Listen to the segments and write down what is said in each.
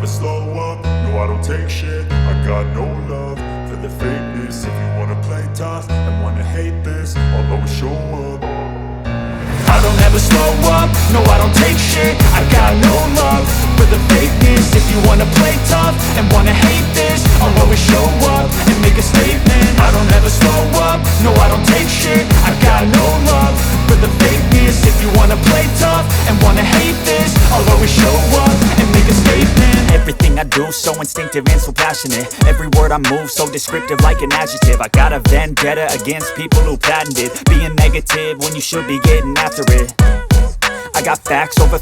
slow up, no I don't take shit. I got no love for the fakeness. If you wanna play tough and wanna hate this, I'll always show up. I don't ever slow up, no I don't take shit. I got no love for the fakeness. If you wanna play tough and wanna hate this, I'll always show up and make a statement. I don't ever slow up, no I don't take shit. I got no love for the fakeness. If you wanna play tough and wanna hate this, I'll always show up and make a statement. Everything I do so instinctive and so passionate. Every word I move so descriptive like an adjective. I got a vendetta against people who patented being negative when you should be getting after it. I got facts over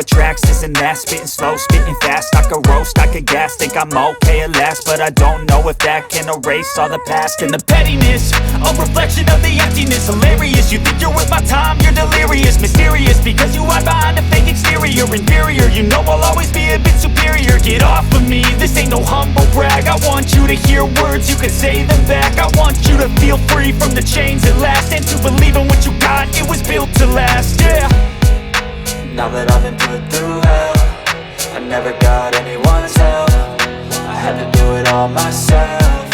tracks, this and that. Spitting slow, spitting fast. I could roast, I could gas. Think I'm okay at last, but I don't know if that can erase all the past. And the pettiness, a reflection of the emptiness. Hilarious, you think you're worth my time, you're delirious. Mysterious, because you hide behind a fake exterior. Inferior, you know I'll always be a bit superior. Get off of me, this ain't no humble brag. I want you to hear words, you can say them back. I want you to feel free from the chains at last, and to believe in what you got, it was built to last, yeah. Now that I've been put through hell, I never got anyone's help. I had to do it all myself.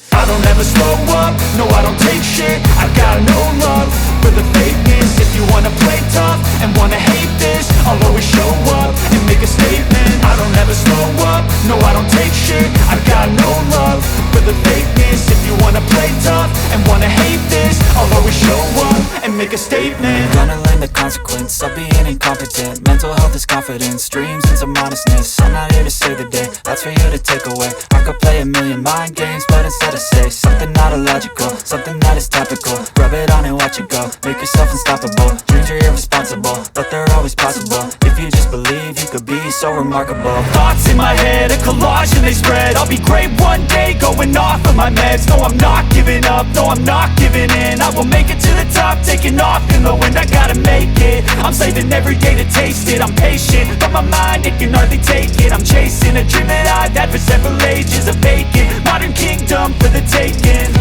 I don't ever slow up, no I don't take shit. I got no love for the fakeness. If you wanna play tough and wanna hate this, I'll always show up and make a statement. I don't ever slow up, no I don't take shit. I got no love for the fakeness. If you wanna play tough and wanna hate this, I'll always show up and make a statement. Gonna learn the consequence of being incompetent. Mental health is confidence, dreams and some honestness. I'm not here to save the day, that's for you to take away. I could play a million mind games, but instead I say something not illogical, something that is topical. Rub it on and watch it go, make yourself unstoppable. Dreams are irresponsible, but they're always possible. If you just believe, you could be so remarkable. Thoughts in my head, a collage and they spread. I'll be great one day, going off of my meds. No, I'm not giving up, no, I'm not giving in. I will make it to the top, taking off in the wind. I gotta make it, I'm saving every day to taste it. I'm patient, but my mind, it can hardly take it. I'm chasing a dream that I've had for several ages. A vacant, modern kingdom for the taking.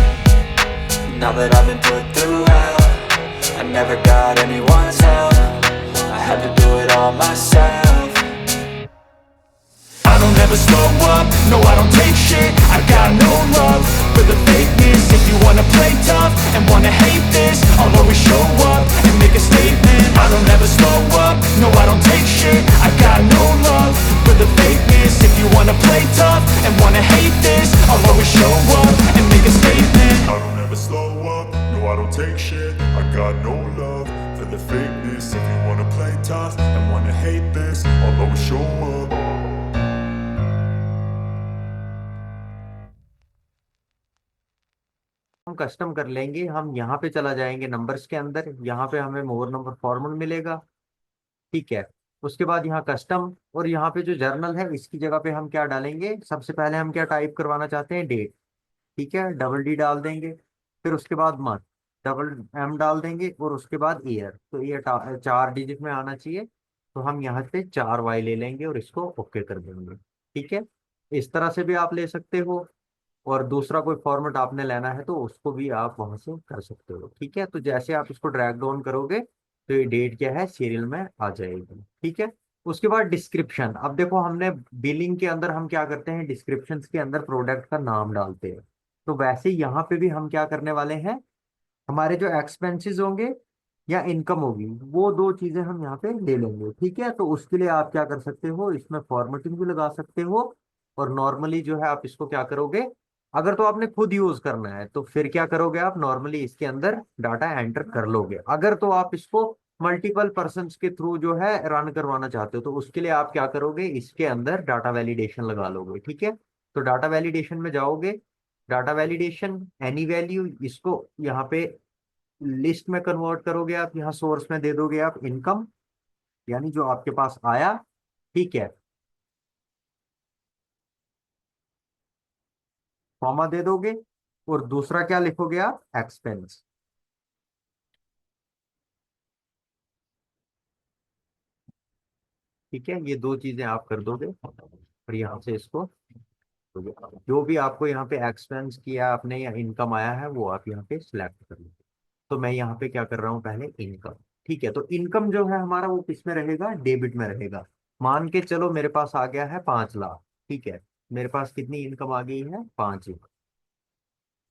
Now that I've been put through hell, I never got anyone's help. I had to do it all myself. I don't ever slow up, no I don't take shit. I got no love for the fakeness. If you wanna play tough and wanna hate this, I'll always show up and make a statement. I don't ever slow up, no I don't take shit. I got no love for the fakeness. If you wanna play tough and wanna hate this, I'll always show up and make a statement. I don't ever slow up, no I don't take shit. I got no love for the fakeness. If you wanna play tough and wanna hate this, I'll always show up. हम custom कर लेंगे। हम यहाँ पे चला जाएंगे numbers के अंदर, यहाँ पे हमें मोर नंबर फॉर्मूल मिलेगा, ठीक है। उसके बाद यहाँ कस्टम, और यहाँ पे जो जर्नल है इसकी जगह पे हम क्या डालेंगे, सबसे पहले हम क्या टाइप करवाना चाहते हैं, डेट, ठीक है, डबल डी डाल देंगे। फिर उसके बाद मंथ, डबल एम डाल देंगे, और उसके बाद ईयर, तो ये 4 डिजिट में आना चाहिए। तो हम यहाँ पे 4 Y ले लेंगे और इसको ओके कर देंगे, ठीक है। इस तरह से भी आप ले सकते हो, और दूसरा कोई फॉर्मेट आपने लेना है तो उसको भी आप वहां से कर सकते हो, ठीक है। तो जैसे आप इसको ड्रैग डाउन करोगे तो ये डेट क्या है, सीरियल में आ जाएगी, ठीक है। उसके बाद डिस्क्रिप्शन, अब देखो हमने बिलिंग के अंदर हम क्या करते हैं, डिस्क्रिप्शन के अंदर प्रोडक्ट का नाम डालते हैं। तो वैसे यहाँ पे भी हम क्या करने वाले हैं, हमारे जो एक्सपेंसेस होंगे या इनकम होगी वो दो चीजें हम यहाँ पे ले लेंगे, ठीक है। तो उसके लिए आप क्या कर सकते हो, इसमें फॉर्मेटिंग भी लगा सकते हो, और नॉर्मली जो है आप इसको क्या करोगे, अगर तो आपने खुद यूज करना है तो फिर क्या करोगे, आप नॉर्मली इसके अंदर डाटा एंटर कर लोगे। अगर तो आप इसको मल्टीपल पर्सन के थ्रू जो है रन करवाना चाहते हो तो उसके लिए आप क्या करोगे, इसके अंदर डाटा वैलिडेशन लगा लोगे, ठीक है। तो डाटा वैलिडेशन में जाओगे, डाटा वैलिडेशन एनी वैल्यू, इसको यहाँ पे लिस्ट में कन्वर्ट करोगे आप, यहाँ सोर्स में दे दोगे आप इनकम, यानी जो आपके पास आया, ठीक है, कॉमा दे दोगे, और दूसरा क्या लिखोगे आप, एक्सपेंस, ठीक है। ये दो चीजें आप कर दोगे, और यहाँ से इसको जो भी आपको यहाँ पे एक्सपेंस किया आपने या इनकम आया है वो आप यहाँ पे सिलेक्ट कर लो। तो मैं यहाँ पे क्या कर रहा हूँ, पहले इनकम, ठीक है। तो इनकम जो है हमारा वो किस में रहेगा, डेबिट में रहेगा। मान के चलो मेरे पास आ गया है 5 लाख। ठीक है, मेरे पास कितनी इनकम आ गई है? 5 लाख।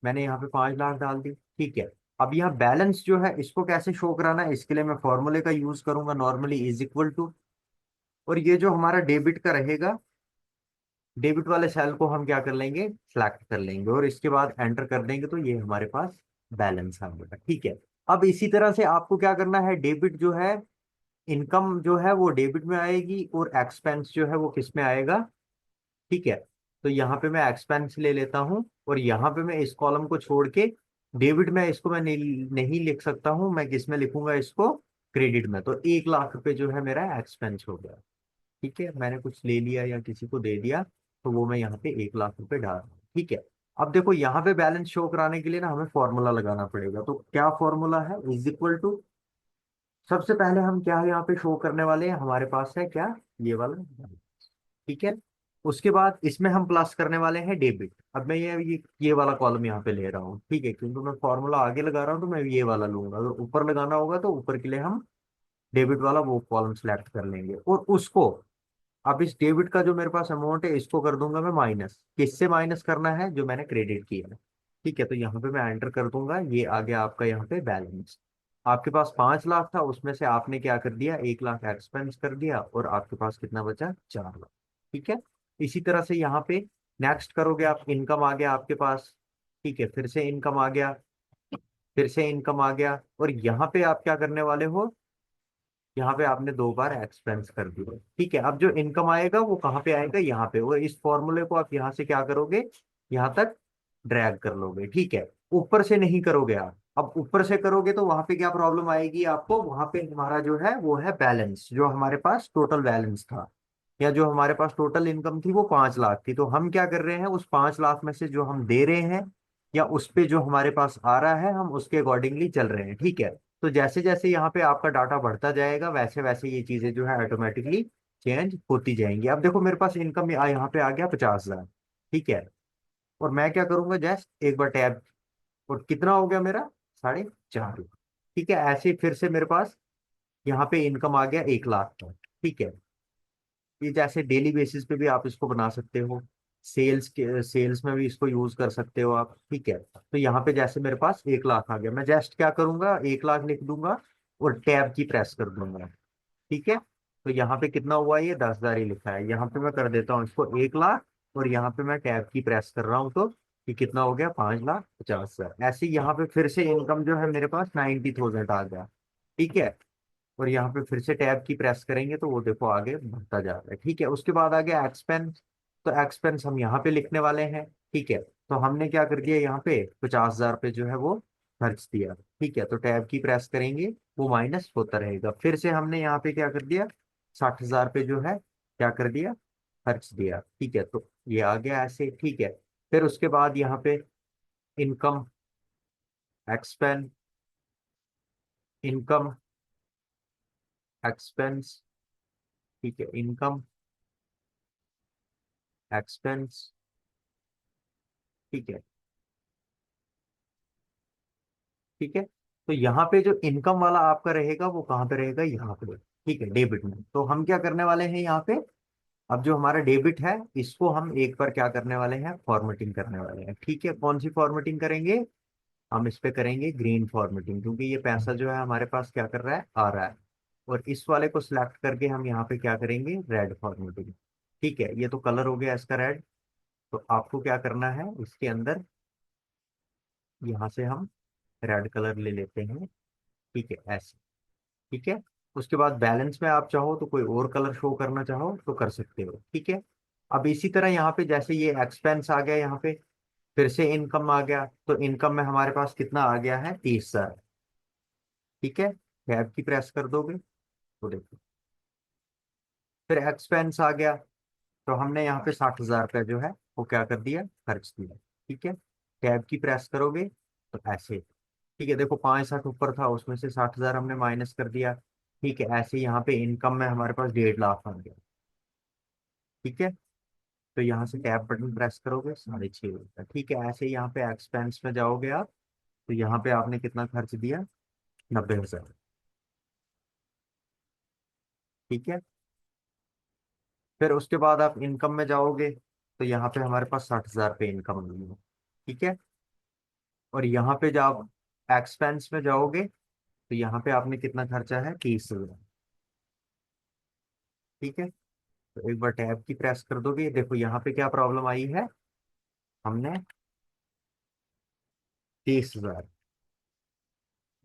मैंने यहाँ पे 5 लाख डाल दी। ठीक है, अब यहाँ बैलेंस जो है इसको कैसे शो कराना है, इसके लिए मैं फॉर्मूले का यूज करूंगा, नॉर्मली इज इक्वल टू, और ये जो हमारा डेबिट का रहेगा, डेबिट वाले सेल को हम क्या कर लेंगे, सिलेक्ट कर लेंगे, और इसके बाद एंटर कर देंगे तो ये हमारे पास बैलेंस आ गया। ठीक है, अब इसी तरह से आपको क्या करना है, डेबिट जो है, इनकम जो है वो डेबिट में आएगी, और एक्सपेंस जो है वो किस में आएगा। ठीक है, तो यहाँ पे मैं एक्सपेंस ले लेता हूँ, और यहाँ पे मैं इस कॉलम को छोड़ के डेबिट में इसको मैं नहीं लिख सकता हूँ, मैं किस में लिखूंगा इसको, क्रेडिट में। तो 1 लाख रुपए जो है मेरा एक्सपेंस हो गया। ठीक है, मैंने कुछ ले लिया या किसी को दे दिया, तो वो मैं यहाँ पे 1 लाख रुपए डाल रहा हूँ। ठीक है, अब देखो यहाँ पे बैलेंस शो कराने के लिए ना हमें फॉर्मूला लगाना पड़ेगा, तो क्या फॉर्मूला है, इज इक्वल टू, सबसे पहले हम क्या यहाँ पे शो करने वाले हैं, हमारे पास है क्या, ये वाला। ठीक है, उसके बाद इसमें हम प्लस करने वाले हैं डेबिट। अब मैं ये वाला कॉलम यहाँ पे ले रहा हूँ। ठीक है, क्योंकि मैं फॉर्मूला आगे लगा रहा हूँ तो मैं ये वाला लूंगा, अगर ऊपर लगाना होगा तो ऊपर के लिए हम डेबिट वाला वो कॉलम सेलेक्ट कर लेंगे, और उसको, अब इस डेबिट का जो मेरे पास अमाउंट है इसको कर दूंगा मैं माइनस, किससे माइनस करना है, जो मैंने क्रेडिट किया है। ठीक है, तो यहाँ पे मैं एंटर कर दूंगा, ये आ गया आपका यहाँ पे बैलेंस। आपके पास 5 लाख था, उसमें से आपने क्या कर दिया, 1 लाख एक्सपेंस कर दिया, और आपके पास कितना बचा, 4 लाख। ठीक है, इसी तरह से यहाँ पे नेक्स्ट करोगे आप, इनकम आ गया आपके पास। ठीक है, फिर से इनकम आ गया, फिर से इनकम आ गया, और यहाँ पे आप क्या करने वाले हो, यहाँ पे आपने 2 बार एक्सपेंस कर दिया। ठीक है, अब जो इनकम आएगा वो कहाँ पे आएगा, यहाँ पे, और इस फॉर्मूले को आप यहाँ से क्या करोगे, यहाँ तक ड्रैग कर लोगे। ठीक है, ऊपर से नहीं करोगे आप, अब ऊपर से करोगे तो वहां पे क्या प्रॉब्लम आएगी आपको, वहां पे हमारा जो है वो है बैलेंस, जो हमारे पास टोटल बैलेंस था, या जो हमारे पास टोटल इनकम थी वो 5 लाख थी, तो हम क्या कर रहे हैं, उस 5 लाख में से जो हम दे रहे हैं, या उस पे जो हमारे पास आ रहा है, हम उसके अकॉर्डिंगली चल रहे हैं। ठीक है, तो जैसे जैसे यहाँ पे आपका डाटा बढ़ता जाएगा, वैसे वैसे ये चीजें जो है ऑटोमेटिकली चेंज होती जाएंगी। अब देखो मेरे पास इनकम यहाँ पे आ गया 50 लाख। ठीक है, और मैं क्या करूंगा, जस्ट एक बार टैब, और कितना हो गया मेरा, 4.5 लाख। ठीक है, ऐसे ही फिर से मेरे पास यहाँ पे इनकम आ गया 1 लाख का। ठीक है, ये जैसे डेली बेसिस पे भी आप इसको बना सकते हो, सेल्स में भी इसको यूज कर सकते हो आप। ठीक है, तो यहाँ पे जैसे मेरे पास 1 लाख आ गया, मैं जस्ट क्या करूंगा, 1 लाख लिख दूंगा, और टैब की प्रेस कर दूंगा। ठीक है, तो यहाँ पे कितना हुआ, ये 10,000 ही लिखा है, यहाँ पे मैं कर देता हूँ इसको 1 लाख, और यहाँ पे मैं टैब की प्रेस कर रहा हूँ, तो ये कितना हो गया, 5,50,000। ऐसे ही यहाँ पे फिर से इनकम जो है मेरे पास 90,000 आ गया। ठीक है, और यहाँ पे फिर से टैब की प्रेस करेंगे तो वो देखो आगे बढ़ता जा रहा है। ठीक है, उसके बाद आ गया एक्सपेंस, तो एक्सपेंस हम यहाँ पे लिखने वाले हैं। ठीक है, तो हमने क्या कर दिया, यहाँ पे 50,000 पे जो है वो खर्च दिया। ठीक है, तो टैब की प्रेस करेंगे, वो माइनस होता रहेगा, फिर से हमने यहाँ पे क्या कर दिया, 60,000 पे जो है क्या कर दिया, खर्च दिया। ठीक है, तो ये आ गया ऐसे। ठीक है, फिर उसके बाद यहाँ पे इनकम, एक्सपेंस, इनकम, एक्सपेंस। ठीक है, इनकम, एक्सपेंस। ठीक है, ठीक है, तो यहाँ पे जो इनकम वाला आपका रहेगा वो कहाँ पे रहेगा, यहाँ पे। ठीक है, डेबिट में, तो हम क्या करने वाले हैं यहाँ पे, अब जो हमारा डेबिट है इसको हम एक बार क्या करने वाले हैं, फॉर्मेटिंग करने वाले हैं। ठीक है, कौन सी फॉर्मेटिंग करेंगे, हम इस पे करेंगे ग्रीन फॉर्मेटिंग, क्योंकि ये पैसा जो है हमारे पास क्या कर रहा है, आ रहा है। और इस वाले को सिलेक्ट करके हम यहाँ पे क्या करेंगे, रेड फॉर्मेटिंग। ठीक है, ये तो कलर हो गया इसका रेड, तो आपको क्या करना है, इसके अंदर यहाँ से हम रेड कलर ले लेते हैं। ठीक है, ऐसे। ठीक है, उसके बाद बैलेंस में आप चाहो तो कोई और कलर शो करना चाहो तो कर सकते हो। ठीक है, अब इसी तरह यहाँ पे जैसे ये एक्सपेंस आ गया, यहाँ पे फिर से इनकम आ गया, तो इनकम में हमारे पास कितना आ गया है, 30,000। ठीक है, टैब की प्रेस कर दोगे तो देखो, फिर एक्सपेंस आ गया, तो हमने यहाँ पे 60,000 का जो है वो क्या कर दिया, खर्च दिया। ठीक है, टैब की प्रेस करोगे तो ऐसे। ठीक है, देखो 5,60 ऊपर था, उसमें से 60,000 हमने माइनस कर दिया। ठीक है, ऐसे यहाँ पे इनकम में हमारे पास 1.5 लाख आ गया। ठीक है, तो यहाँ से टैब बटन प्रेस करोगे, 6.5 होता है। ठीक है, ऐसे ही यहाँ पे एक्सपेंस में जाओगे आप, तो यहाँ पे आपने कितना खर्च दिया, 90,000। ठीक है, फिर उसके बाद आप इनकम में जाओगे तो यहाँ पे हमारे पास 60,000 रुपये इनकम हुई है। ठीक है। और यहाँ पे जब आप एक्सपेंस में जाओगे तो यहाँ पे आपने कितना खर्चा है, 30,000। ठीक है। तो एक बार टैब की प्रेस कर दोगे, देखो यहाँ पे क्या प्रॉब्लम आई है, हमने 30,000।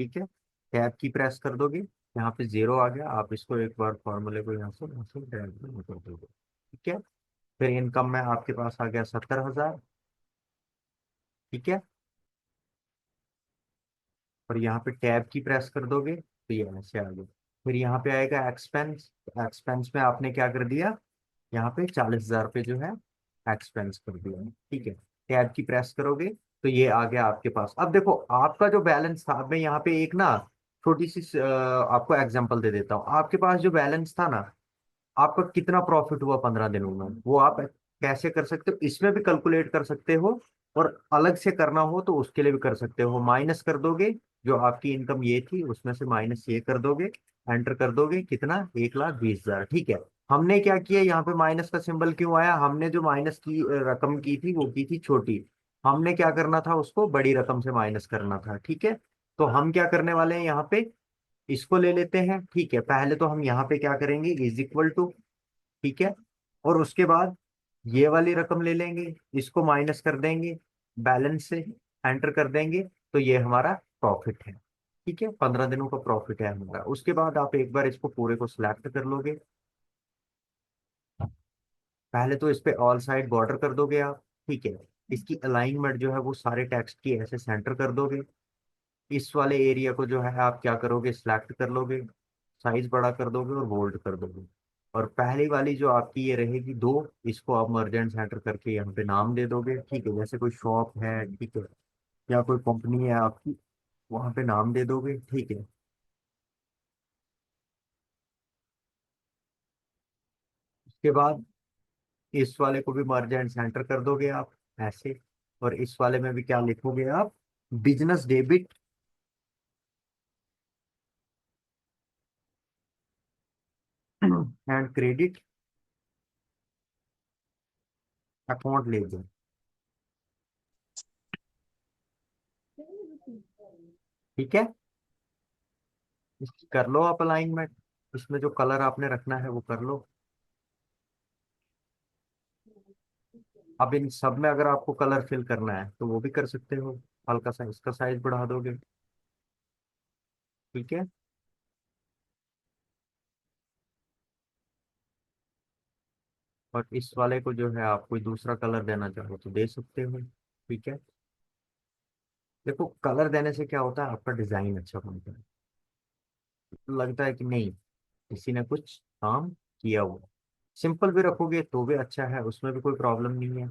ठीक है। टैब की प्रेस कर दोगे, यहाँ पे जीरो आ गया, आप इसको एक बार फॉर्मूले को यहाँ से टैब में कर दोगे। ठीक है। फिर इनकम में आपके पास आ गया 70,000। ठीक है। और यहाँ पे टैब की प्रेस कर दोगे तो ये ऐसे आ गया। फिर यहाँ पे आएगा एक्सपेंस। एक्सपेंस में आपने क्या कर दिया, यहाँ पे 40,000 रुपये जो है एक्सपेंस कर दिया। ठीक है। टैब की प्रेस करोगे तो ये आ गया आपके पास। अब देखो आपका जो बैलेंस था, अब मैं यहाँ पे एक ना छोटी सी आपको एग्जांपल दे देता हूँ। आपके पास जो बैलेंस था ना, आपका कितना प्रॉफिट हुआ 15 दिनों में, वो आप कैसे कर सकते हो, इसमें भी कैलकुलेट कर सकते हो, और अलग से करना हो तो उसके लिए भी कर सकते हो। माइनस कर दोगे, जो आपकी इनकम ये थी उसमें से माइनस ये कर दोगे, एंटर कर दोगे, कितना, 1,20,000। ठीक है। हमने क्या किया, यहाँ पे माइनस का सिंबल क्यों आया, हमने जो माइनस की रकम की थी वो की थी छोटी, हमने क्या करना था, उसको बड़ी रकम से माइनस करना था। ठीक है। तो हम क्या करने वाले हैं, यहाँ पे इसको ले लेते हैं। ठीक है। पहले तो हम यहाँ पे क्या करेंगे, इज इक्वल टू, ठीक है, और उसके बाद ये वाली रकम ले लेंगे, इसको माइनस कर देंगे बैलेंस से, एंटर कर देंगे, तो ये हमारा प्रॉफिट है। ठीक है। 15 दिनों का प्रॉफिट है हमारा। उसके बाद आप एक बार इसको पूरे को सिलेक्ट कर लोगे। पहले तो इस पे ऑल साइड बॉर्डर कर दोगे आप। ठीक है। इसकी अलाइनमेंट जो है वो सारे टेक्स्ट की ऐसे सेंटर कर दोगे। इस वाले एरिया को जो है आप क्या करोगे, सिलेक्ट कर लोगे, साइज बड़ा कर दोगे और बोल्ड कर दोगे। और पहली वाली जो आपकी ये रहेगी दो, इसको आप मर्जेंट सेंटर करके यहाँ पे नाम दे दोगे। ठीक है। जैसे कोई शॉप है, ठीक है, या कोई कंपनी है आपकी, वहां पे नाम दे दोगे। ठीक है। उसके बाद इस वाले को भी मर्जेंट सेंटर कर दोगे आप ऐसे। और इस वाले में भी क्या लिखोगे आप, business debit and credit account laser. ठीक है। कर लो आप अलाइनमेंट, इसमें जो कलर आपने रखना है वो कर लो। अब इन सब में अगर आपको कलर फिल करना है तो वो भी कर सकते हो, हल्का सा इसका साइज बढ़ा दोगे। ठीक है। और इस वाले को जो है आप कोई दूसरा कलर देना चाहो तो दे सकते हो। ठीक है। देखो कलर देने से क्या होता है, आपका डिजाइन अच्छा बनता है, लगता है कि नहीं किसी ने कुछ काम किया हुआ। सिंपल भी रखोगे तो भी अच्छा है, उसमें भी कोई प्रॉब्लम नहीं है,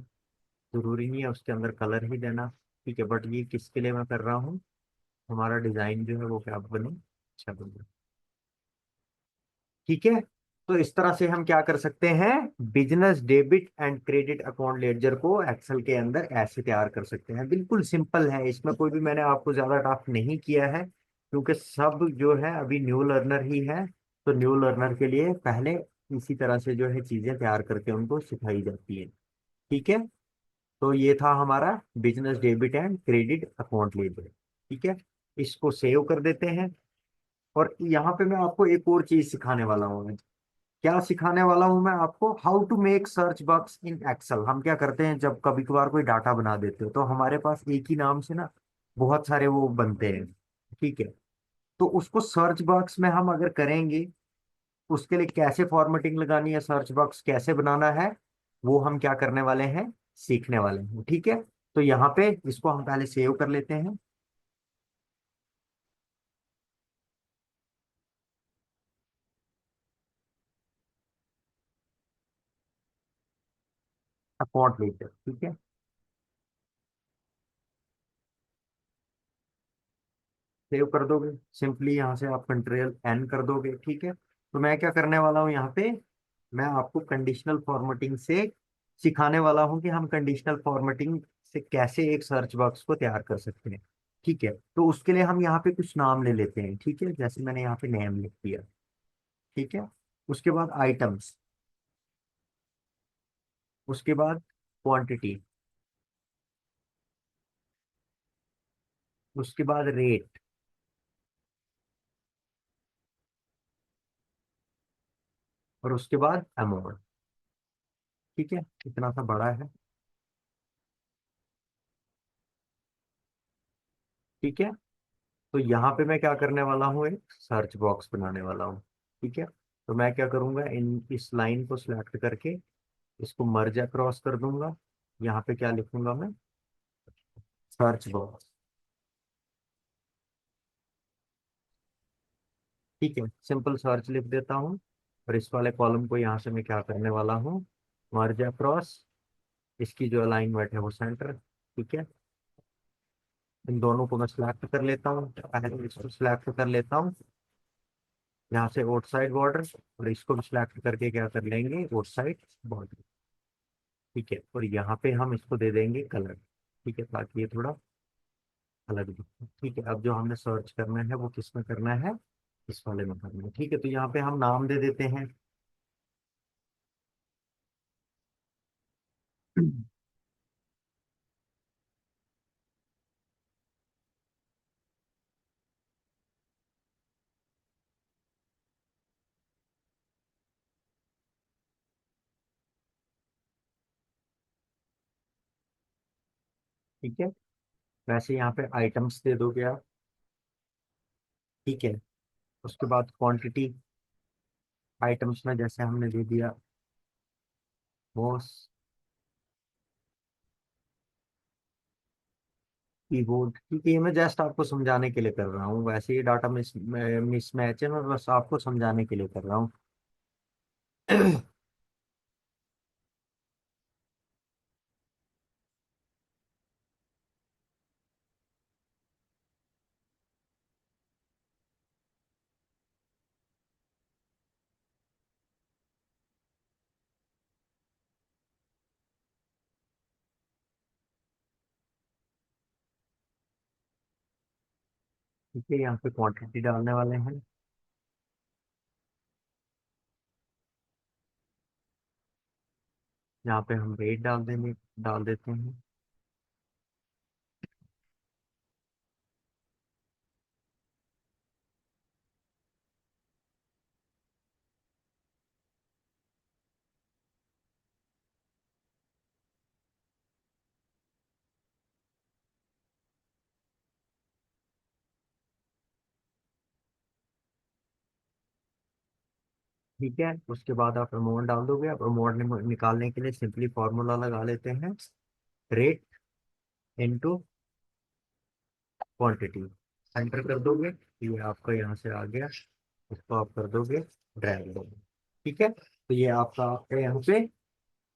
जरूरी नहीं है उसके अंदर कलर ही देना। ठीक है। बट ये किसके लिए मैं कर रहा हूँ, हमारा डिजाइन जो है वो क्या बने, अच्छा बने। ठीक है। तो इस तरह से हम क्या कर सकते हैं, business debit and credit account ledger को एक्सेल के अंदर ऐसे तैयार कर सकते हैं। बिल्कुल सिंपल है, इसमें कोई भी मैंने आपको ज्यादा टास्क नहीं किया है, क्योंकि सब जो है अभी न्यू लर्नर ही है। तो न्यू लर्नर के लिए पहले इसी तरह से जो है चीजें तैयार करके उनको सिखाई जाती है। ठीक है। तो ये था हमारा business debit and credit account ledger. ठीक है। इसको सेव कर देते हैं। और यहाँ पे मैं आपको एक और चीज सिखाने वाला हूँ। क्या सिखाने वाला हूं मैं आपको, how to make search box in Excel. हम क्या करते हैं, जब कभी कभार कोई डाटा बना देते हो तो हमारे पास एक ही नाम से ना बहुत सारे वो बनते हैं। ठीक है। तो उसको सर्च बॉक्स में हम अगर करेंगे, उसके लिए कैसे फॉर्मेटिंग लगानी है, सर्च बॉक्स कैसे बनाना है, वो हम क्या करने वाले हैं, सीखने वाले हैं। ठीक है। तो यहाँ पे इसको हम पहले सेव कर लेते हैं, अकाउंट लेकर। ठीक है। सेव कर दोगे, सिंपली यहाँ से आप कंट्रोल एन कर दोगे। ठीक है। तो मैं क्या करने वाला हूँ यहाँ पे, मैं आपको कंडीशनल फॉर्मेटिंग से सिखाने वाला हूँ कि हम कंडीशनल फॉर्मेटिंग से कैसे एक सर्च बॉक्स को तैयार कर सकते हैं। ठीक है। तो उसके लिए हम यहाँ पे कुछ नाम ले लेते हैं। ठीक है। जैसे मैंने यहाँ पे नेम लिख दिया। ठीक है। उसके बाद आइटम्स, उसके बाद क्वांटिटी, उसके बाद रेट, और उसके बाद अमाउंट। ठीक है, इतना सा बड़ा है। ठीक है, तो यहाँ पे मैं क्या करने वाला हूँ, एक सर्च बॉक्स बनाने वाला हूँ। ठीक है, तो मैं क्या करूँगा, इन इस लाइन को सिलेक्ट करके इसको मर्ज अक्रॉस कर दूंगा। यहाँ पे क्या लिखूंगा मैं, सर्च बॉक्स। ठीक है, सिंपल सर्च लिख देता हूँ। और इस वाले कॉलम को यहाँ से मैं क्या करने वाला हूँ, मर्ज अक्रॉस, इसकी जो अलाइनमेंट है वो सेंटर। ठीक है, इन दोनों को मैं सिलेक्ट कर लेता हूँ, पहले इसको सिलेक्ट कर लेता हूँ यहाँ से आउट साइड बॉर्डर, और इसको भी सिलेक्ट करके क्या कर लेंगे, आउट साइड बॉर्डर। ठीक है, और यहाँ पे हम इसको दे देंगे कलर। ठीक है, ताकि ये थोड़ा अलग दिखे। ठीक है, अब जो हमने सर्च करना है वो किस में करना है, इस वाले में करना है। ठीक है, तो यहाँ पे हम नाम दे देते हैं। ठीक है, वैसे यहाँ पे आइटम्स दे दोगे आप। ठीक है, उसके बाद क्वांटिटी, आइटम्स में जैसे हमने दे दिया माउस, कीबोर्ड। ठीक है, ये मैं जस्ट आपको समझाने के लिए कर रहा हूँ, वैसे ये डाटा मिसमैच है, मैं बस आपको समझाने के लिए कर रहा हूँ। ठीक है, यहाँ पे क्वांटिटी डालने वाले हैं। यहाँ पे हम रेट डाल देंगे, डाल देते हैं। ठीक है, उसके बाद आप अमाउंट डाल दोगे। अब अमाउंट निकालने के लिए सिंपली फॉर्मूला लगा लेते हैं, रेट इनटू क्वांटिटी। एंटर कर दोगे, ये आपका यहाँ से आ गया, इसको आप कर दोगे ड्रैग दोगे। ठीक है, तो ये आपका आपका यहाँ पे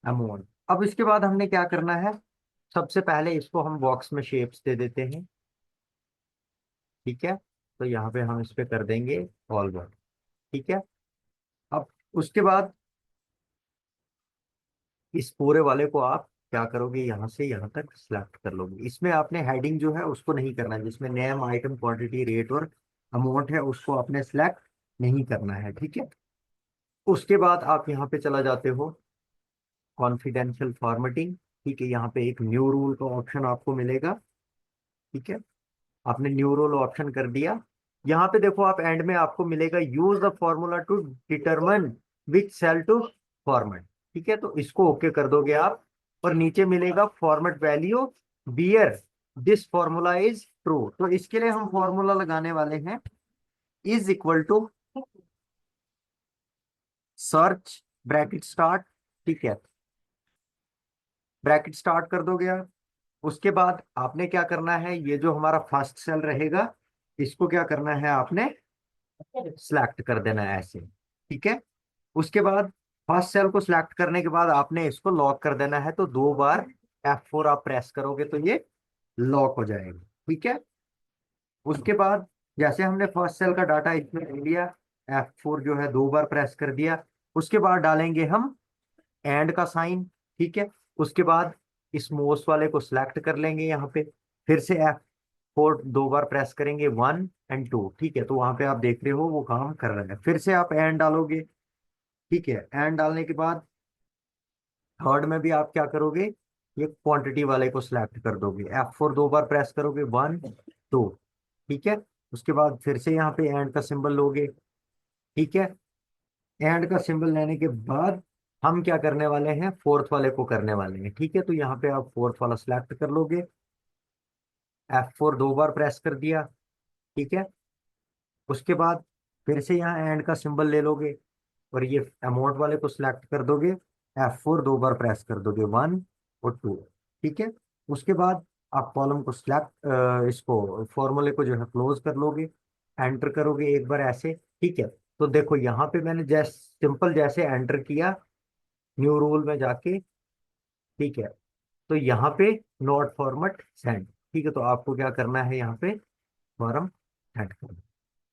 अमाउंट। अब इसके बाद हमने क्या करना है, सबसे पहले इसको हम बॉक्स में शेप्स दे देते हैं। ठीक है, तो यहाँ पे हम इस पे कर देंगे ऑल वर्ड। ठीक है, अब उसके बाद इस पूरे वाले को आप क्या करोगे, यहाँ से यहाँ तक सिलेक्ट कर लोगे। इसमें आपने हेडिंग जो है उसको नहीं करना है, जिसमें नेम, आइटम, क्वांटिटी, रेट और अमाउंट है उसको आपने सिलेक्ट नहीं करना है। ठीक है, उसके बाद आप यहाँ पे चला जाते हो कॉन्फिडेंशियल फॉर्मेटिंग। ठीक है, यहाँ पे एक न्यू रूल का ऑप्शन आपको मिलेगा। ठीक है, आपने न्यू रूल ऑप्शन कर दिया। यहाँ पे देखो, आप एंड में आपको मिलेगा use the formula to determine which cell to format. ठीक है, तो इसको ओके कर दोगे आप, और नीचे मिलेगा format value where this formula is true. तो इसके लिए हम फॉर्मूला लगाने वाले हैं, is equal to search bracket start. ठीक है, ब्रैकेट स्टार्ट कर दोगे आप। उसके बाद आपने क्या करना है, ये जो हमारा फर्स्ट सेल रहेगा इसको क्या करना है, आपने सिलेक्ट कर देना है ऐसे। ठीक है, उसके बाद फर्स्ट सेल को सिलेक्ट करने के बाद आपने इसको लॉक कर देना है, तो 2 बार F4 आप प्रेस करोगे तो ये लॉक हो जाएगा। ठीक है, उसके बाद जैसे हमने फर्स्ट सेल का डाटा इसमें ले लिया, F4 जो है 2 बार प्रेस कर दिया। उसके बाद डालेंगे हम एंड का साइन। ठीक है, उसके बाद इस मोस्ट वाले को सिलेक्ट कर लेंगे यहाँ पे, फिर से F4 2 बार प्रेस करेंगे, 1 और 2। ठीक है, तो वहां पे आप देख रहे हो वो काम कर रहा है। फिर से आप एंड डालोगे। ठीक है, एंड डालने के बाद थर्ड में भी आप क्या करोगे, ये क्वांटिटी वाले को सिलेक्ट कर दोगे, F4 दो बार प्रेस करोगे, वन टू। ठीक है, उसके बाद फिर से यहाँ पे एंड का सिंबल लोगे। ठीक है, एंड का सिंबल लेने के बाद हम क्या करने वाले हैं, फोर्थ वाले को करने वाले हैं। ठीक है, तो यहाँ पे आप फोर्थ वाला सिलेक्ट कर लोगे, F4 दो बार प्रेस कर दिया। ठीक है, उसके बाद फिर से यहाँ एंड का सिंबल ले लोगे और ये अमाउंट वाले को सिलेक्ट कर दोगे, F4 दो बार प्रेस कर दोगे, वन और टू। ठीक है, उसके बाद आप कॉलम को सिलेक्ट, इसको फॉर्मूले को जो है क्लोज कर लोगे, एंटर करोगे एक बार ऐसे। ठीक है, तो देखो यहाँ पे मैंने जैसे सिंपल जैसे एंटर किया न्यू रूल में जाके। ठीक है, तो यहाँ पे नॉट फॉर्मेट सेंड। ठीक है, तो आपको क्या करना है, यहाँ पे फॉर्म सेंड करना।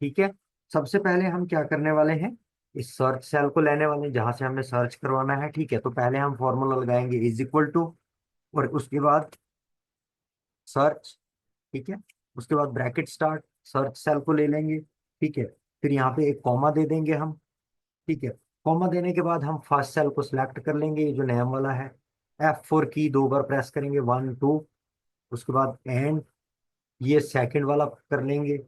ठीक है, सबसे पहले हम क्या करने वाले हैं, इस सर्च सेल को लेने वाले हैं जहां से हमने सर्च करवाना है। ठीक है, तो पहले हम फॉर्मूला लगाएंगे इज इक्वल टू, और उसके बाद सर्च। ठीक है, उसके बाद ब्रैकेट स्टार्ट, सर्च सेल को ले लेंगे। ठीक है, फिर यहाँ पे एक कॉमा दे देंगे हम। ठीक है, कॉमा देने के बाद हम फर्स्ट सेल को सिलेक्ट कर लेंगे, ये जो नेम वाला है। F4 की दो बार प्रेस करेंगे, वन टू। उसके बाद एंड, ये सेकंड वाला कर लेंगे,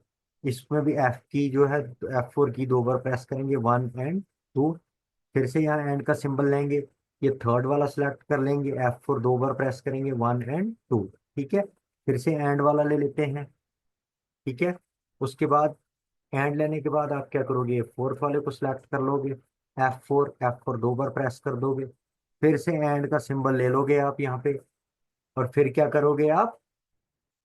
इसमें भी F की जो है, F4 की दो बार प्रेस करेंगे, वन एंड टू। फिर से यहाँ एंड का सिंबल लेंगे, ये थर्ड वाला सिलेक्ट कर लेंगे, F4 दो बार प्रेस करेंगे, वन एंड टू। ठीक है, फिर से एंड वाला ले लेते हैं। ठीक है, उसके बाद एंड लेने के बाद आप क्या करोगे, फोर्थ वाले को सिलेक्ट कर लोगे, F4 दो बार प्रेस कर दोगे। फिर से एंड का सिंबल ले लोगे आप यहाँ पे, और फिर क्या करोगे आप,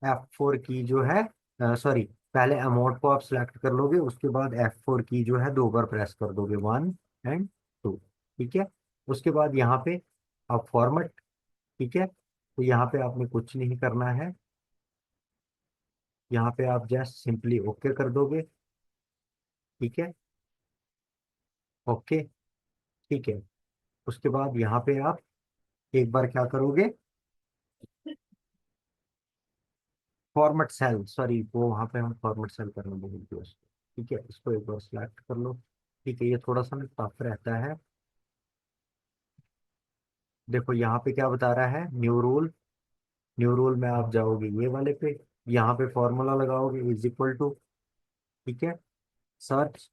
F4 की जो है, सॉरी, पहले अमाउंट को आप सिलेक्ट कर लोगे, उसके बाद F4 की जो है दो बार प्रेस कर दोगे, वन एंड टू। ठीक है, उसके बाद यहाँ पे आप फॉर्मेट। ठीक है, तो यहाँ पे आपने कुछ नहीं करना है, यहाँ पे आप जस्ट सिंपली ओके कर दोगे। ठीक है, ओके। ठीक है, उसके बाद यहाँ पे आप एक बार क्या करोगे, फॉर्मेट सेल, सॉरी, वो वहाँ पे हम फॉर्मेट सेल करने बोलेंगे उसको। ठीक है, इसको एक बार सिलेक्ट कर लो। ठीक है, ये थोड़ा सा ना टफ रहता है। देखो यहाँ पे क्या बता रहा है, न्यू रूल। न्यू रूल में आप जाओगे ये वाले पे, यहाँ पे फॉर्मूला लगाओगे इज इक्वल टू। ठीक है, सर्च।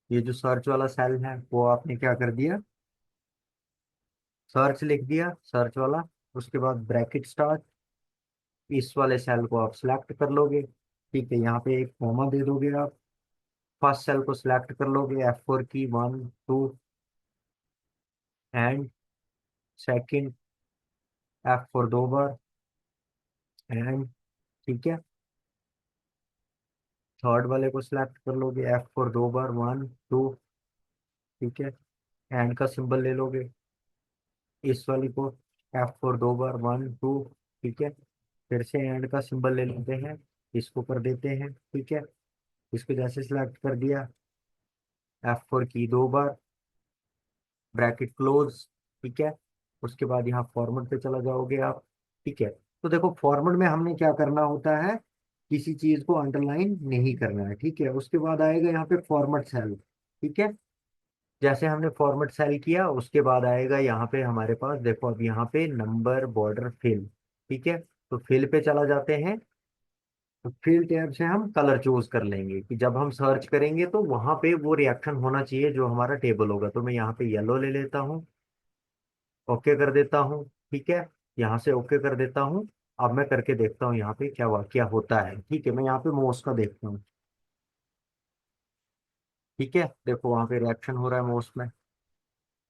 ये जो सर्च वाला सेल है वो आपने क्या कर दिया, सर्च लिख दिया, सर्च वाला। उसके बाद ब्रैकेट स्टार्ट, इस वाले सेल को आप सिलेक्ट कर लोगे। ठीक है, यहाँ पे एक कॉमा दे दोगे आप, फर्स्ट सेल को सिलेक्ट कर लोगे, F4 की, one two and second, F4 दो बार एंड। ठीक है, थर्ड वाले को सिलेक्ट कर लोगे, F4 दो बार, वन टू। ठीक है, एंड का सिंबल ले लोगे, इस वाली को F4 दो बार, वन टू। ठीक है, फिर से एंड का सिंबल ले लेते हैं, इसको कर देते हैं। ठीक है, इसको जैसे सिलेक्ट कर दिया, F4 की दो बार, ब्रैकेट क्लोज। ठीक है, उसके बाद यहाँ फॉर्मेट पे चला जाओगे आप। ठीक है, तो देखो फॉर्मेट में हमने क्या करना होता है, किसी चीज को अंडरलाइन नहीं करना है। ठीक है, उसके बाद आएगा यहाँ पे फॉर्मेट सेल। ठीक है, जैसे हमने फॉर्मेट सेल किया उसके बाद आएगा यहाँ पे हमारे पास, देखो अब यहाँ पे नंबर बॉर्डर फिल। ठीक है, तो फिल पे चला जाते हैं, तो फिल टैब से हम कलर चूज कर लेंगे कि जब हम सर्च करेंगे तो वहां पे वो रिएक्शन होना चाहिए जो हमारा टेबल होगा। तो मैं यहाँ पे येलो ले लेता हूँ, ओके कर देता हूँ। ठीक है, यहाँ से ओके कर देता हूँ। अब मैं करके देखता हूँ यहाँ पे क्या वाकया होता है। ठीक है, मैं यहाँ पे मोस का देखता हूँ। ठीक है, देखो वहां पे रिएक्शन हो रहा है मोस में।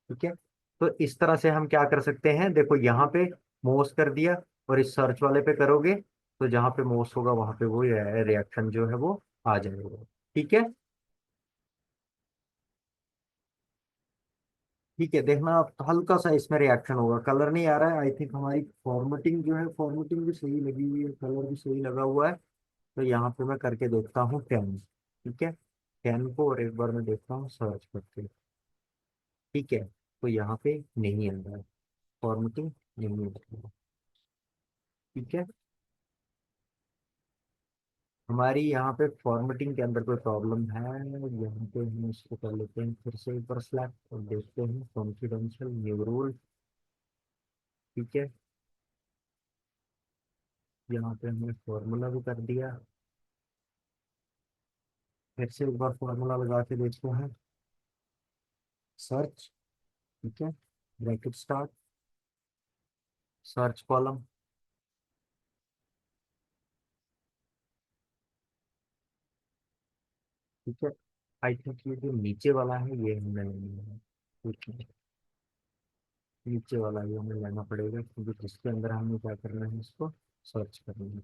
ठीक है, तो इस तरह से हम क्या कर सकते हैं, देखो यहाँ पे मोस कर दिया, और इस सर्च वाले पे करोगे तो जहाँ पे मोस होगा वहां पे वो रिएक्शन जो है वो आ जाएगा। ठीक है। ठीक है, देखना आप हल्का सा इसमें रिएक्शन होगा, कलर नहीं आ रहा है। आई थिंक हमारी फॉर्मेटिंग जो है, फॉर्मेटिंग भी सही लगी हुई है, कलर भी सही लगा हुआ है। तो यहाँ पे मैं करके देखता हूँ 10। ठीक है, 10 को और एक बार मैं देखता हूँ सर्च करके। ठीक है, तो यहाँ पे नहीं आ रहा है, फॉर्मेटिंग नहीं आ रहा है। ठीक है, हमारी यहाँ पे फॉर्मेटिंग के अंदर कोई प्रॉब्लम है। यहाँ पे हम इसको कर लेते हैं फिर से एक बार सिलेक्ट और देखते हैं कॉन्फिडेंशियल न्यू रूल। ठीक है, यहाँ पे हमने फॉर्मूला भी कर दिया। फिर से एक बार फॉर्मूला लगा के देखते हैं। सर्च, ठीक है, ब्रैकेट स्टार्ट, सर्च कॉलम। ठीक है, आई थिंक ये जो नीचे वाला है ये हमें लेना है। ठीक है, नीचे वाला ये हमें लेना पड़ेगा क्योंकि जिसके अंदर हमें क्या करना है, इसको सर्च करना है।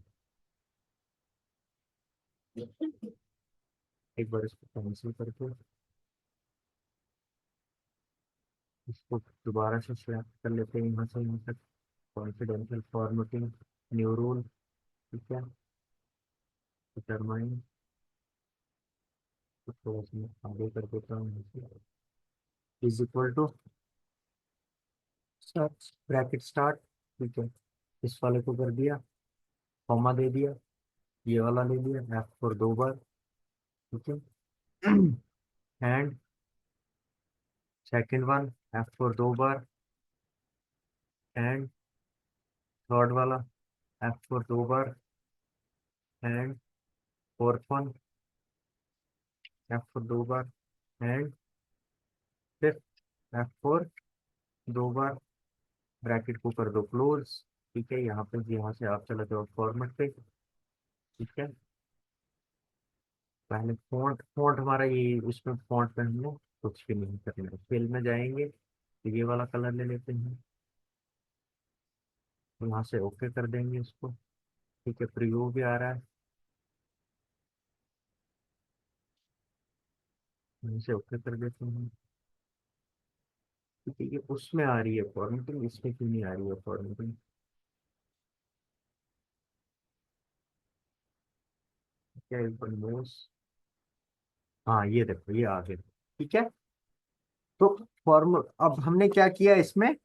एक बार इसको कैंसिल करके इसको दोबारा से सिलेक्ट कर लेते हैं यहाँ से यहाँ तक। Confidential formatting new rule. ठीक है, डिटरमाइन, तो थोड़ा सा मैं आगे कर देता हूँ, is equal to search bracket start. ठीक है, इस वाले को कर दिया, कॉमा दे दिया, ये वाला ले लिया F4 दो बार। ठीक है, एंड सेकंड वन F4 दो बार, एंड थर्ड वाला F4 दो बार, एंड फोर्थ वन F4 दो बार, एंड फिफ्थ F4 दो बार। ब्रैकेट को कर दो क्लोज। ठीक है, यहाँ पे यहाँ से आप चले जाओ फॉर्मेट पे। ठीक है, पहले फॉन्ट फॉन्ट हमारा ये, उसमें फॉन्ट पे हमने कुछ भी नहीं करना है। फिल में जाएंगे तो ये वाला कलर ले लेते हैं, तो यहाँ से ओके कर देंगे इसको। ठीक है, प्रीव्यू भी आ रहा है, यहाँ से ओके कर देते हैं। ठीक है, ये उसमें आ रही है फॉर्मेटिंग, इसमें क्यों नहीं आ रही है फॉर्मेटिंग? क्या नोस, हाँ ये देखो ये आ गया। ठीक है, तो फॉर्मूल अब हमने क्या किया इसमें,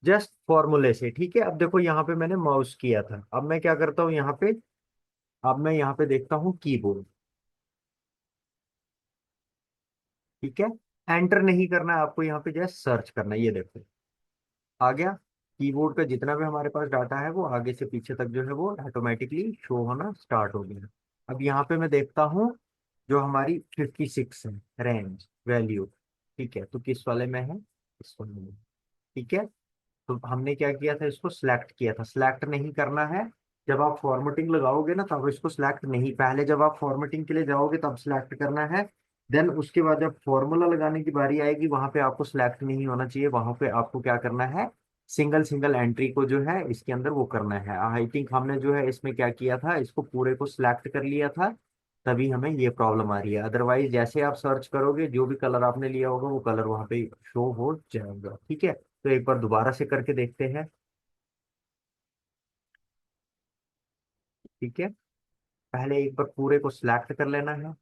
जस्ट फॉर्मूले से। ठीक है, अब देखो यहाँ पे मैंने माउस किया था, अब मैं क्या करता हूँ यहाँ पे, अब मैं यहाँ पे देखता हूँ कीबोर्ड। ठीक है, एंटर नहीं करना है आपको, यहाँ पे जस्ट सर्च करना है। ये देखो आ गया, कीबोर्ड का जितना भी हमारे पास डाटा है वो आगे से पीछे तक जो है वो ऑटोमेटिकली शो होना स्टार्ट हो गया। अब यहाँ पे मैं देखता हूँ जो हमारी 56 है रेंज वैल्यू। ठीक है, तो किस वाले में है, इस वाले में। ठीक है, तो हमने क्या किया था, इसको सिलेक्ट किया था। सिलेक्ट नहीं करना है, जब आप फॉर्मेटिंग लगाओगे ना तब इसको सिलेक्ट नहीं, पहले जब आप फॉर्मेटिंग के लिए जाओगे तब सिलेक्ट करना है। देन उसके बाद जब फॉर्मूला लगाने की बारी आएगी वहां पे आपको सिलेक्ट नहीं होना चाहिए, वहां पे आपको क्या करना है, सिंगल सिंगल एंट्री को जो है इसके अंदर वो करना है। आई थिंक हमने जो है इसमें क्या किया था, इसको पूरे को सिलेक्ट कर लिया था, तभी हमें ये प्रॉब्लम आ रही है। अदरवाइज जैसे आप सर्च करोगे जो भी कलर आपने लिया होगा वो कलर वहां पे शो हो जाएगा। ठीक है, तो एक बार दोबारा से करके देखते हैं। ठीक है, पहले एक बार पूरे को सिलेक्ट कर लेना है,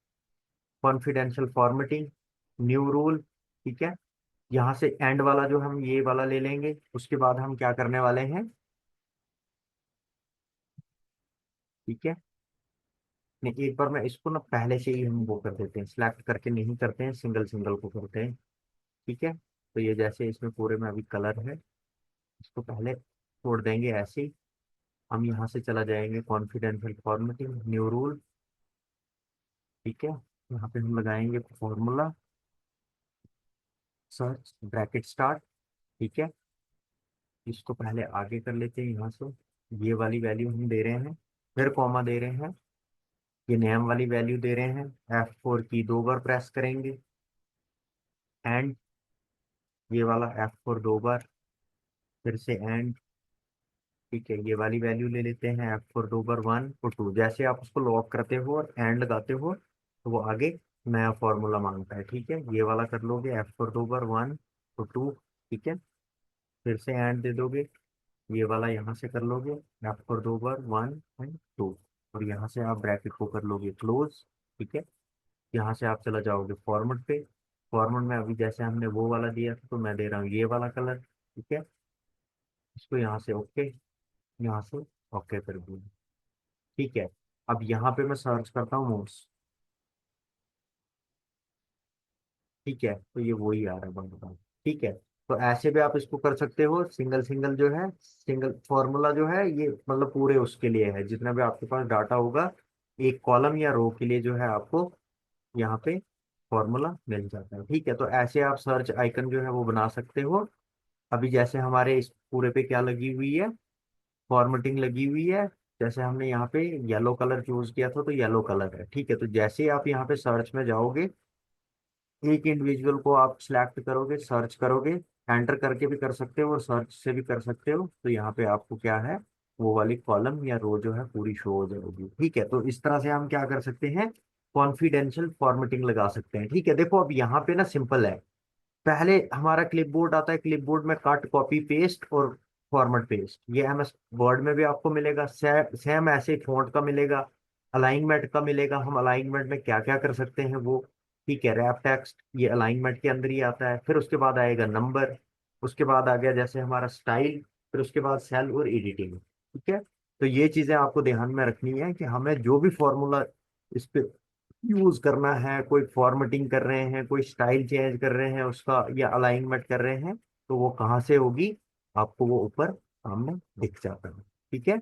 कॉन्फिडेंशियल फॉर्मेटिंग न्यू रूल। ठीक है, यहाँ से एंड वाला जो हम ये वाला ले लेंगे, उसके बाद हम क्या करने वाले हैं। ठीक है, नहीं एक बार मैं इसको ना पहले से ही हम वो कर देते हैं, सिलेक्ट करके नहीं करते हैं, सिंगल सिंगल को करते हैं। ठीक है, तो ये जैसे इसमें पूरे में अभी कलर है, इसको पहले छोड़ देंगे ऐसे ही। हम यहाँ से चला जाएंगे कॉन्फिडेंशियल फॉर्मेटिंग न्यू रूल। ठीक है, यहाँ पे हम लगाएंगे फॉर्मूला, सर्च ब्रैकेट स्टार्ट। ठीक है, इसको पहले आगे कर लेते हैं यहाँ से, ये वाली वैल्यू हम दे रहे हैं, फिर कॉमा दे रहे हैं, ये नेम वाली वैल्यू दे रहे हैं। F4 की दो बार प्रेस करेंगे, एंड ये वाला F4 दो बार, फिर से एंड। ठीक है, ये वाली वैल्यू ले लेते हैं F4 दो बार, वन और टू। जैसे आप उसको लॉक करते हो और एंड लगाते हो तो वो आगे नया फॉर्मूला मांगता है। ठीक है, ये वाला कर लोगे F4 दो बार, वन और टू। ठीक है, फिर से एंड दे दोगे, ये वाला यहाँ से कर लोगे F4 दो बार, वन एंड टू, और यहाँ से आप ब्रैकेट को कर लोगे क्लोज। ठीक है, यहाँ से आप चला जाओगे फॉर्मेट पे। फॉर्मेट में अभी जैसे हमने वो वाला दिया था तो मैं दे रहा हूँ ये वाला कलर। ठीक है, इसको यहाँ से ओके, यहाँ से ओके कर दूँ। ठीक है, अब यहाँ पे मैं सर्च करता हूँ मोड्स। ठीक है, तो ये वही आ रहा है बंदा। ठीक है, तो ऐसे भी आप इसको कर सकते हो। सिंगल सिंगल जो है, सिंगल फॉर्मूला जो है ये मतलब पूरे उसके लिए है, जितना भी आपके पास डाटा होगा एक कॉलम या रो के लिए जो है आपको यहाँ पे फॉर्मूला मिल जाता है। ठीक है, तो ऐसे आप सर्च आइकन जो है वो बना सकते हो। अभी जैसे हमारे इस पूरे पे क्या लगी हुई है, फॉर्मेटिंग लगी हुई है। जैसे हमने यहाँ पे येलो कलर चूज किया था, तो येलो कलर है। ठीक है, तो जैसे ही आप यहाँ पे सर्च में जाओगे, एक इंडिविजुअल को आप सिलेक्ट करोगे, सर्च करोगे, एंटर करके भी कर सकते हो और सर्च से भी कर सकते हो, तो यहाँ पे आपको क्या है, वो वाली कॉलम या रो जो है पूरी शो हो जाएगी। ठीक है, तो इस तरह से हम क्या कर सकते हैं, कॉन्फिडेंशियल फॉर्मेटिंग लगा सकते हैं। ठीक है, देखो अब यहाँ पे ना सिंपल है। पहले हमारा क्लिपबोर्ड आता है, क्लिपबोर्ड में कट कॉपी पेस्ट और फॉर्मेट पेस्ट, ये एमएस वर्ड में भी आपको मिलेगा। सेम ऐसे फॉन्ट का मिलेगा, अलाइनमेंट का मिलेगा। हम अलाइनमेंट में क्या क्या कर सकते हैं वो, ठीक है, रैप टेक्स्ट ये अलाइनमेंट के अंदर ही आता है। फिर उसके बाद आएगा नंबर, उसके बाद आ गया जैसे हमारा स्टाइल, फिर उसके बाद सेल और एडिटिंग। ठीक है, तो ये चीजें आपको ध्यान में रखनी है कि हमें जो भी फॉर्मूला इस पे यूज करना है, कोई फॉर्मेटिंग कर रहे हैं, कोई स्टाइल चेंज कर रहे हैं उसका, या अलाइनमेंट कर रहे हैं, तो वो कहाँ से होगी, आपको वो ऊपर सामने दिख जाता है। ठीक है।